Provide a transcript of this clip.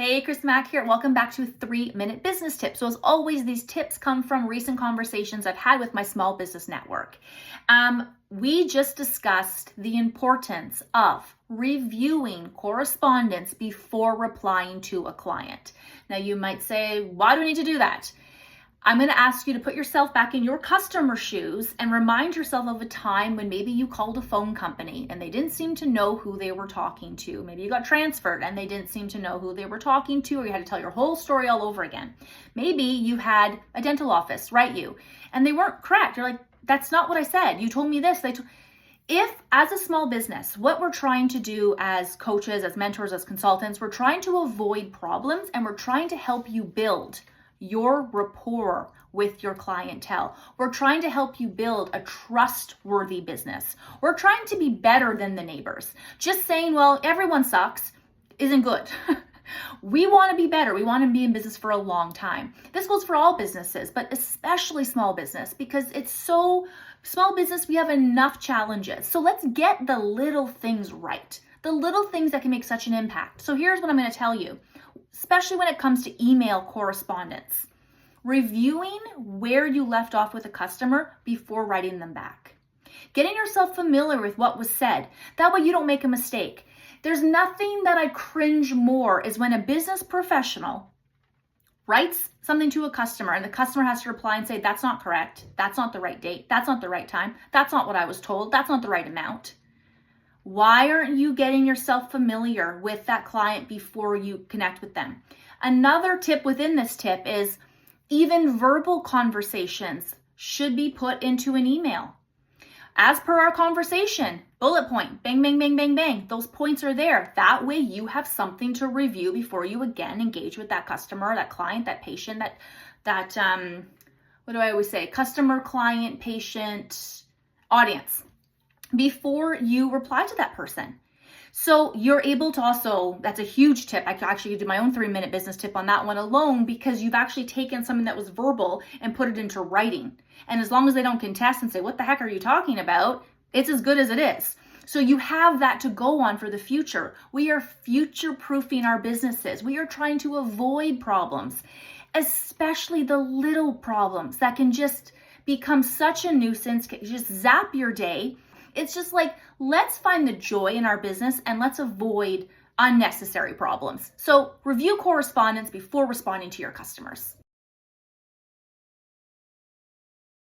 Hey, Chris Mack here. Welcome back to 3-Minute Business Tips. So as always, these tips come from recent conversations I've had with my small business network. We just discussed the importance of reviewing correspondence before replying to a client. Now you might say, why do we need to do that? I'm going to ask you to put yourself back in your customer's shoes and remind yourself of a time when maybe you called a phone company and they didn't seem to know who they were talking to. Maybe you got transferred and they didn't seem to know who they were talking to, or you had to tell your whole story all over again. Maybe you had a dental office write you and they weren't correct. You're like, that's not what I said. You told me this. If, as a small business, what we're trying to do as coaches, as mentors, as consultants, we're trying to avoid problems and we're trying to help you build your rapport with your clientele. We're trying to help you build a trustworthy business. We're trying to be better than the neighbors. Just saying, well, everyone sucks isn't good. We want to be better. We want to be in business for a long time. This goes for all businesses, but especially small business, because it's so small business, we have enough challenges. So let's get the little things right. The little things that can make such an impact. So here's what I'm going to tell you, especially when it comes to email correspondence. Reviewing where you left off with a customer before writing them back. Getting yourself familiar with what was said. That way you don't make a mistake. There's nothing that I cringe more is when a business professional writes something to a customer and the customer has to reply and say, that's not correct. That's not the right date. That's not the right time. That's not what I was told. That's not the right amount. Why aren't you getting yourself familiar with that client before you connect with them? Another tip within this tip is even verbal conversations should be put into an email. As per our conversation, bullet point, bang, bang, bang, bang, bang. Those points are there. That way you have something to review before you again engage with that customer, that client, that patient, that what do I always say? Customer, client, patient, audience, before you reply to that person. So you're able to also, that's a huge tip. I could actually do my own 3-minute business tip on that one alone, because you've actually taken something that was verbal and put it into writing. And as long as they don't contest and say, what the heck are you talking about? It's as good as it is. So you have that to go on for the future. We are future-proofing our businesses. We are trying to avoid problems, especially the little problems that can just become such a nuisance, just zap your day. It's just like, let's find the joy in our business and let's avoid unnecessary problems. So review correspondence before responding to your customers.